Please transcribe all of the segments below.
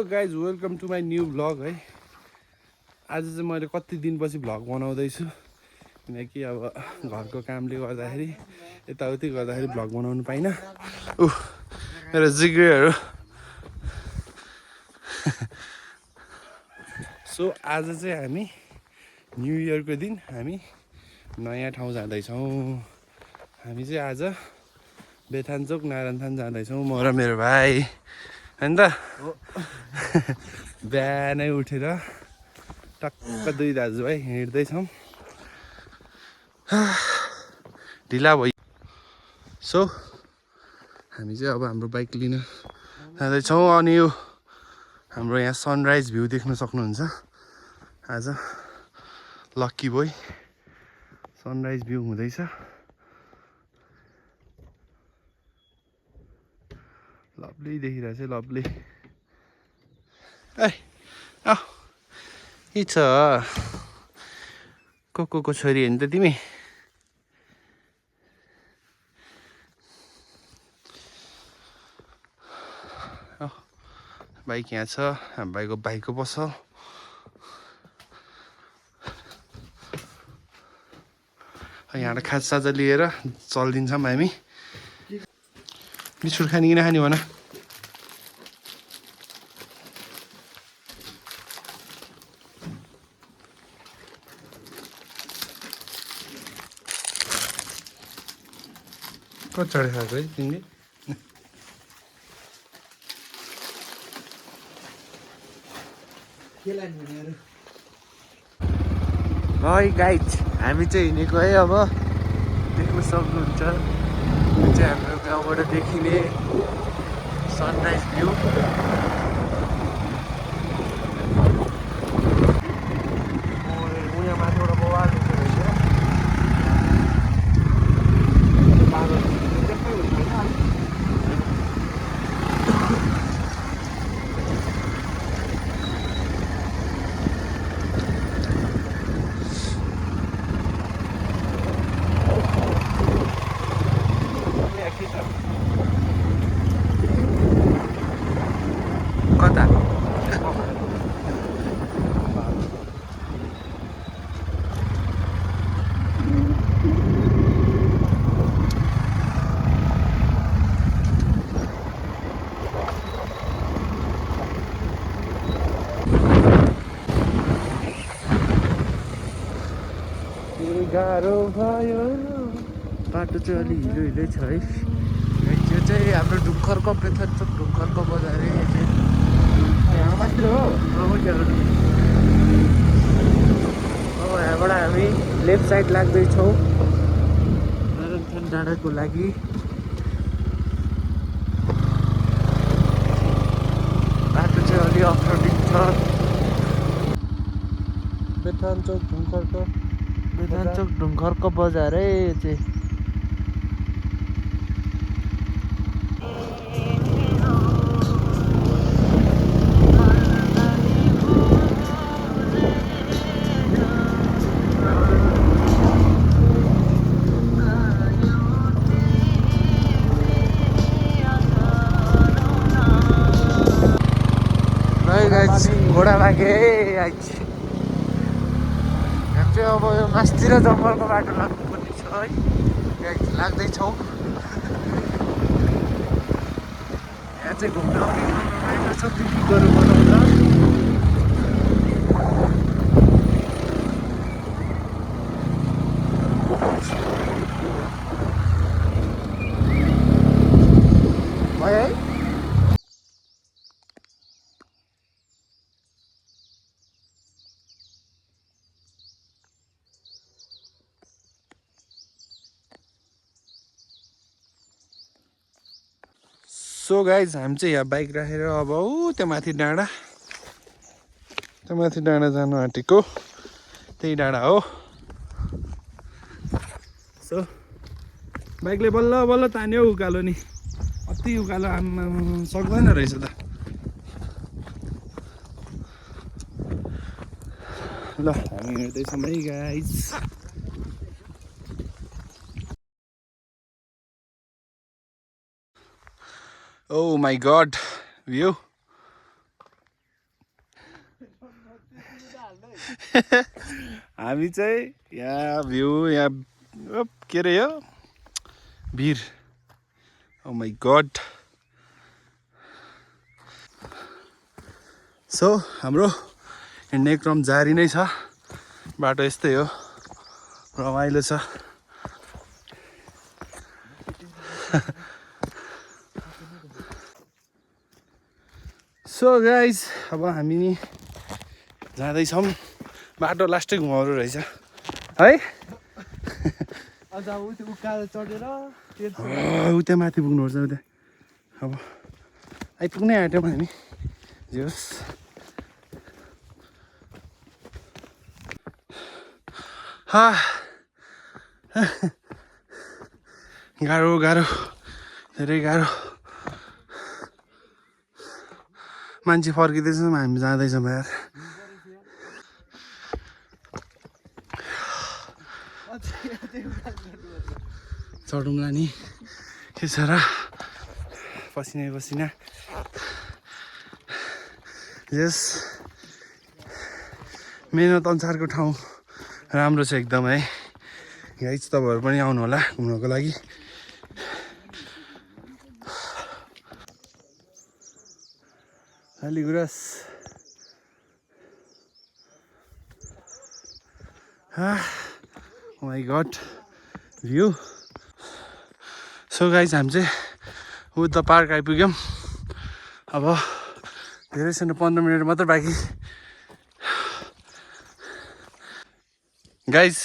Guys welcome to my new vlog है। आज चाहिँ मैले कति दिनपछि भ्लग बनाउँदैछु किनकि अब घरको कामले गर्दाखेरि यताउति गर्दाखेरि भ्लग बनाउनु पाइनँ। मेरो जिग्रेहरू सो आज चाहिँ हामी न्यु इयरको दिन हामी नयाँ ठाउँ जाँदैछौँ। हामी चाहिँ आज बेथानचोक नारायणथान जाँदैछौँ म र मेरो भाइ हैन त। बिहानै उठेर टक्क दुई दाजुभाइ हिँड्दैछौँ। ढिला भयो। सो हामी चाहिँ अब हाम्रो बाइक लिन जाँदैछौँ अनि यो हाम्रो यहाँ सनराइज भ्यू देख्न सक्नुहुन्छ। आज लक्की बोय सनराइज भ्यू हुँदैछ। लभली देखिरहेछ लभली। ए छ को छोरी हेर्नु त तिमी। बाइक यहाँ छ हाम्रो भाइको बाइकको पसल। यहाँबाट खाजासाजा लिएर चल्दिन्छौँ हामी। बिस्कुट खाने कि नखाने भन। कति चढे खाएको है तिमीले। है गाइज हामी चाहिँ हिँडेको है। अब देख्न सक्नुहुन्छ यो चाहिँ हाम्रो गाउँबाट देखिने सनराइज भ्यू। यहाँ माथिबाट बवाल कता गाह्रो भयो बाटो चाहिँ अलि हिलो हिलै छ है। यो चाहिँ हाम्रो ढुङ्खरको बेथानचोक ढुङ्खरको बजार है। यहाँ मात्र हो। अब यहाँबाट हामी लेफ्ट साइड लाग्दैछौँ नारायणथान डाँडाको लागि। बाटो चाहिँ अलि अप्ठ्यारो छ। बेथानचोक ढुङ्खरको बजार है यो चाहिँ। घोडा लागे है। चाहिँ अब यो मास्तिर जङ्गलको बाटो लाग्नुपर्ने छ है। लाग्दैछौँ यहाँ चाहिँ घुम्न आउने छ पिकनिकहरू बनाउँछ। है सो गाइज हामी चाहिँ यहाँ बाइक राखेर अब त्यो माथि डाँडा जानु आँटेको त्यही डाँडा हो। सो बाइकले बल्ल बल्ल तान्यो उकालो नि अति उकालो आम्मा सक्दैन रहेछ त। ल हामी हिँड्दैछौँ है guys. Oh my god, view. हामी चाहिँ यहाँ भ्यू यहाँ के अरे यो भिर ओ माई गड सो हाम्रो हिँड्ने क्रम जारी नै छ बाटो यस्तै हो रमाइलो छ सो गाइज अब हामी नि जाँदैछौँ बाटो लास्टै घुमाउरो रहेछ है उता माथि पुग्नुपर्छ उता अब आइपुग्नै आँट्यौँ हामी जोस् गाह्रो गाह्रो धेरै गाह्रो मान्छे फर्किँदैछौँ हामी जाँदैछौँ यार चढौँला नि के छ र पसिना पसिना यस मेहनत अनुसारको ठाउँ राम्रो छ एकदम है गाइज तपाईँहरू पनि आउनु होला घुम्नको लागि अलि गुराँस oh my god view so guys हामी चाहिँ बुद्ध पार्क आइपुग्यौँ अब धेरै छैन 15 मिनट मात्र बाँकी गाइज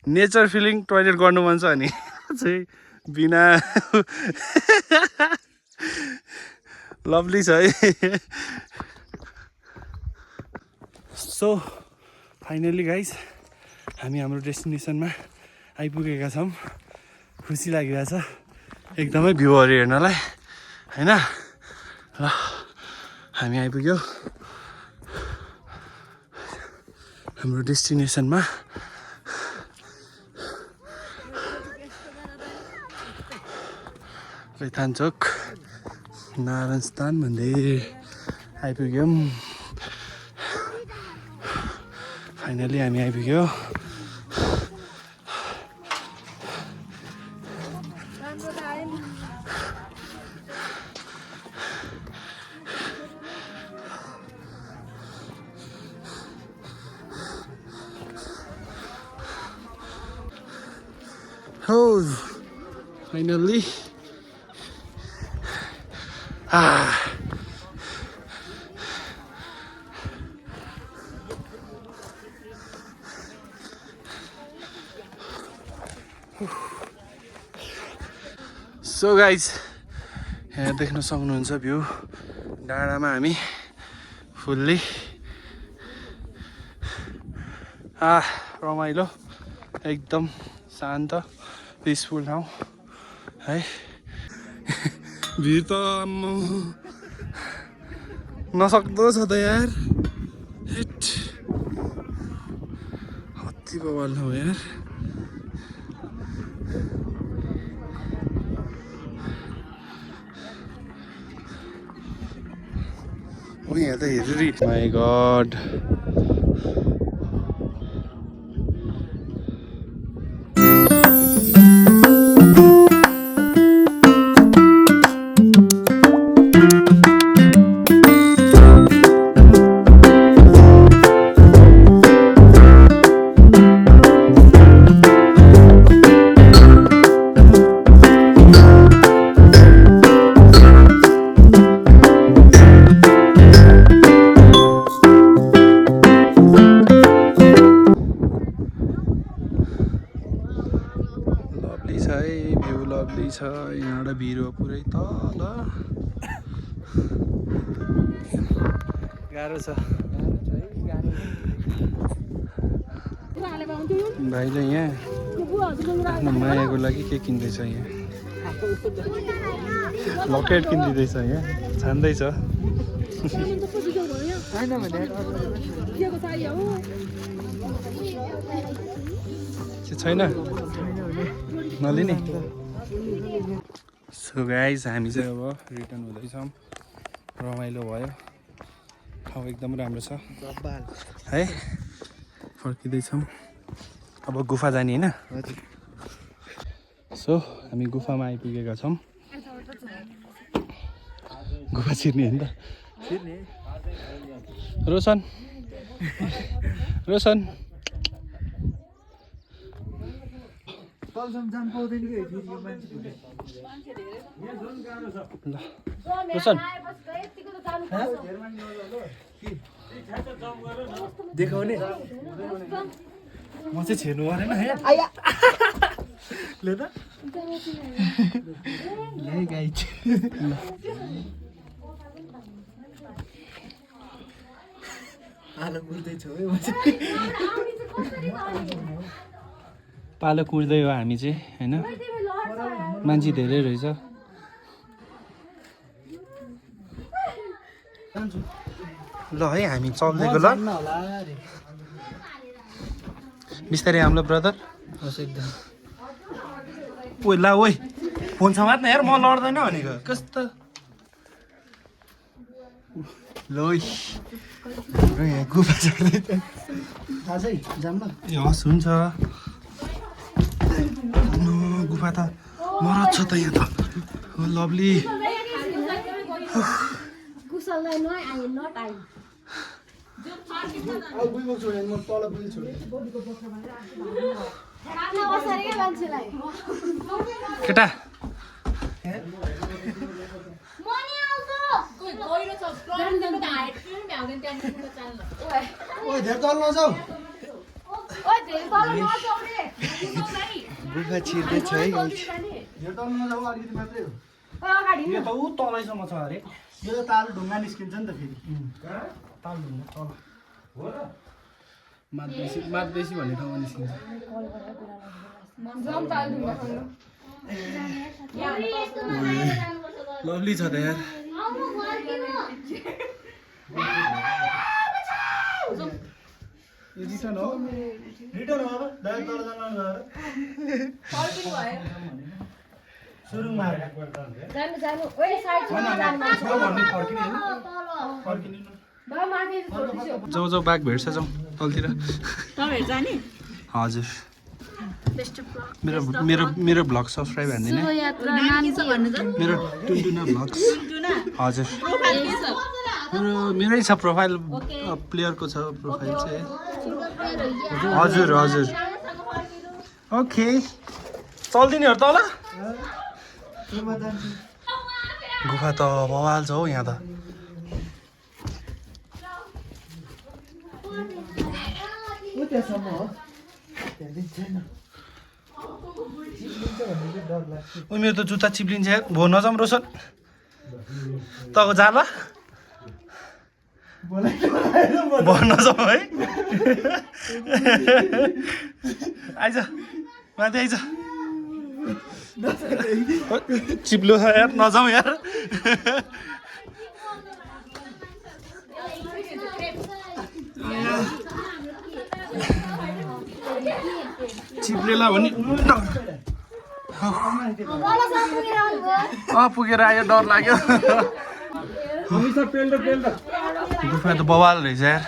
नेचर फिलिङ टोइलेट गर्नु मन छ अनि चाहिँ बिना लभली छ है सो फाइनली गाइज हामी हाम्रो डेस्टिनेसनमा आइपुगेका छौँ खुसी लागिरहेछ एकदमै भ्यूहरू हेर्नलाई होइन ल हामी आइपुग्यौँ हाम्रो डेस्टिनेसनमा कैथानचोक नारायण स्थान मन्दिर आइपुग्यौँ फाइनली हामी आइपुग्यौँ Oh, finally. So guys, यहाँ देख्न सक्नुहुन्छ भ्यू डाँडामा हामी फुल्ली रमाइलो एकदम शान्त पिसफुल ठाउँ है भिड त नसक्दो छ त यार हिट अति बवाल हो यार ओ यहाँ त हेरी माई गड छ यहाँबाट भिरो पुरै तल गाह्रो छ भाइले यहाँ आफ्नो मायाको लागि के किन्दैछ यहाँ लकेट किनिदिँदैछ यहाँ छान्दैछ छैन नलिने सो गाइज हामी चाहिँ अब रिटर्न हुँदैछौँ रमाइलो भयो ठाउँ एकदम राम्रो छ है फर्किँदैछौँ अब गुफा जाने होइन सो हामी गुफामा आइपुगेका छौँ गुफा छिर्ने होइन त रोशन रोशन रोशन देखाउने म चाहिँ छिर्नु परेन है ले त लै गाई आलो कुर्दैछु है म चाहिँ पालो कुर्दै हो हामी चाहिँ होइन मान्छे धेरै रहेछ ल है हामी चल्दैको ल बिस्तारै आउँला ब्रदर ओइ ला ओइ फोन समात्न हेर म लड्दैन भनेको कस्तो ल हाम्रो यहाँ गुफा चढ्दै आजै जाम न ए हस् हुन्छ गुफा त मरद छ त यहाँ त लभली केटा गुफा छिर्दैछ है यो त ऊ तलैसम्म छ अरे यो त ताल ढुङ्गा निस्किन्छ नि त फेरि ताल ढुङ्गा तल मातदेशी भन्ने ठाउँमा निस्किन्छ लभली छ त यार रिटर्न हो रिटर्न हो दाइ तल जान गएर सुरुङमा जाउँ जाउँ बाघ भेट्छ जाउँ तलतिर हजुर मेरो मेरो मेरो भ्लग सब्सक्राइब हान्दिनँ मेरो टुनटुना भ्लग्स हजुर मेरै छ प्रोफाइल प्लेयरको छ प्रोफाइल चाहिँ हजुर हजुर ओके चल्दिनेहरू तल गुफा त बवाल छ हौ यहाँ त मेरो त जुत्ता चिप्लिन्छ भो नजाउँ रोशन तको जाला भन्न जाउँ है आइज माथि आइज चिप्लो छ यार नजाउँ यार चिप्लेला भने पुगेर आयो डर लाग्यो गुफा त बवाल रहेछ यार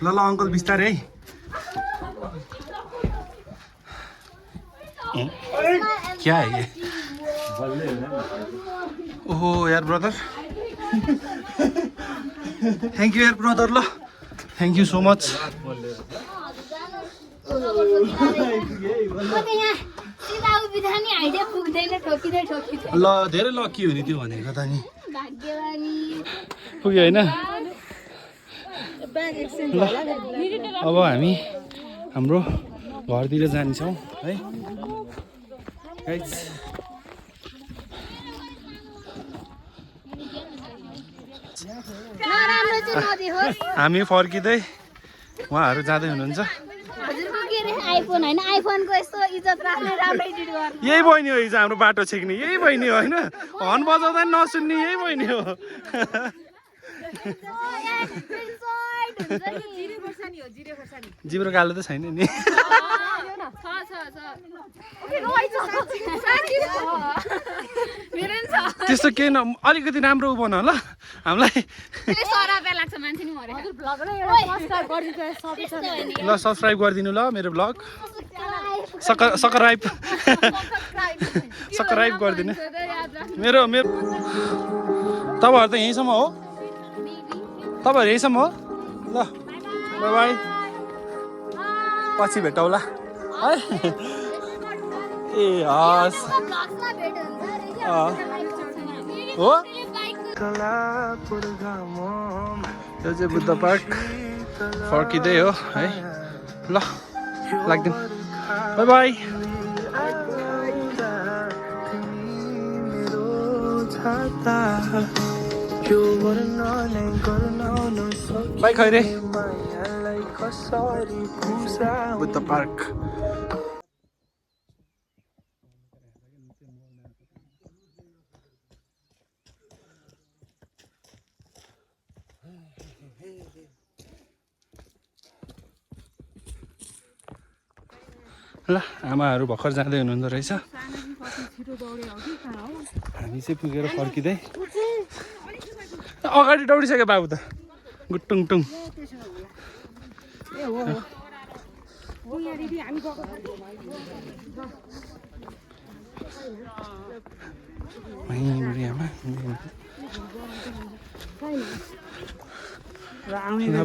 ल ल अङ्कल बिस्तारै है क्या है ये ओहो यार ब्रदर थ्याङ्क यू यार ब्रदर ल थ्याङ्क यू सो मच ल धेरै लकी हो नि त्यो भनेको त नि पुग्यो होइन अब हामी हाम्रो घरतिर जान्छौँ है हामी फर्किँदै उहाँहरू जाँदै हुनुहुन्छ यही बहिनी हो हिजो हाम्रो बाटो छेक्ने यही बहिनी हो होइन हर्न बजाउँदा नसुन्ने यही बहिनी हो जिब्रो कालो त छैन नि त्यस्तो केही न अलिकति राम्रो उ बना ल हामीलाई ल सब्सक्राइब गरिदिनु ल मेरो ब्लग सकराइब गरिदिनु मेरो तपाईँहरू त यहीँसम्म हो तपाईँहरू यहीँसम्म हो ल बाई बाई पछि भेटौँला है ए हस् हो यो चाहिँ बुद्ध पार्क फर्किँदै हो है ल लाग्दैन by by by Khaire Buddha park ल आमाहरू भर्खर जाँदै हुनुहुँदो रहेछ हामी चाहिँ पुगेर फर्किँदै अगाडि दौडिसक्यो बाबु त गुटुङ टुङ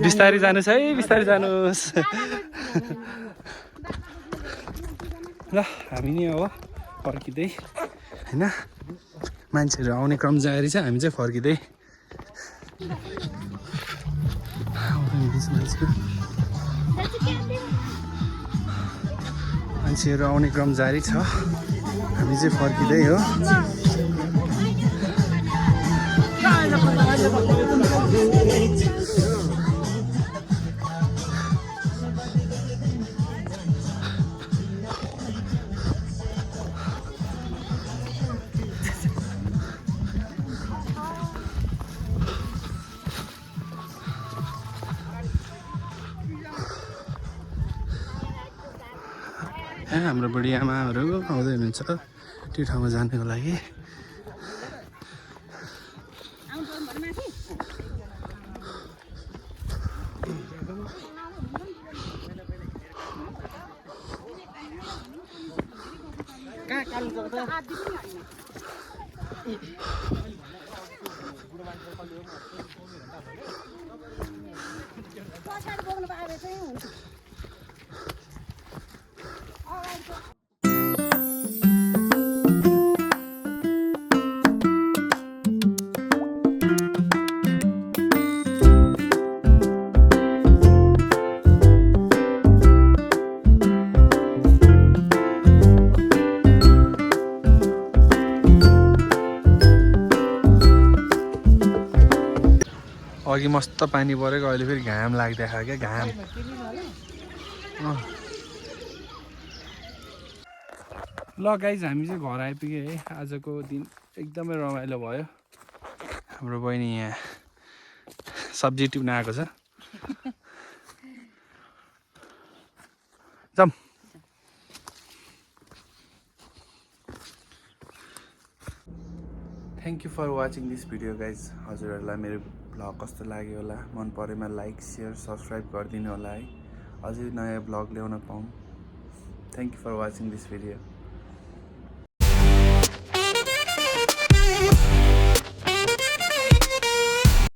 बिस्तारै जानुहोस् है बिस्तारै जानुहोस् ल हामी नि अब फर्किँदै होइन मान्छेहरू आउने क्रम जारी छ हामी चाहिँ फर्किँदै मान्छेहरू आउने क्रम जारी छ हामी चाहिँ फर्किँदै हो हाम्रो बुढी आमाहरू आउँदै हुनुहुन्छ त्यो ठाउँमा जानको लागि अघि मस्त पानी परेको अहिले फेरि घाम लाग्दैछ क्या घाम ल गाइज हामी चाहिँ घर आइपुग्यो है आजको दिन एकदमै रमाइलो भयो हाम्रो बहिनी यहाँ सब्जी टिप्न आएको छ जाम thank you for watching this video guys हजुरहरूलाई मेरो भ्लग कस्तो लाग्यो होला मन परेमा लाइक सेयर सब्सक्राइब गरिदिनु होला है अझै नयाँ भ्लग ल्याउन पाऊँ thank you for watching this video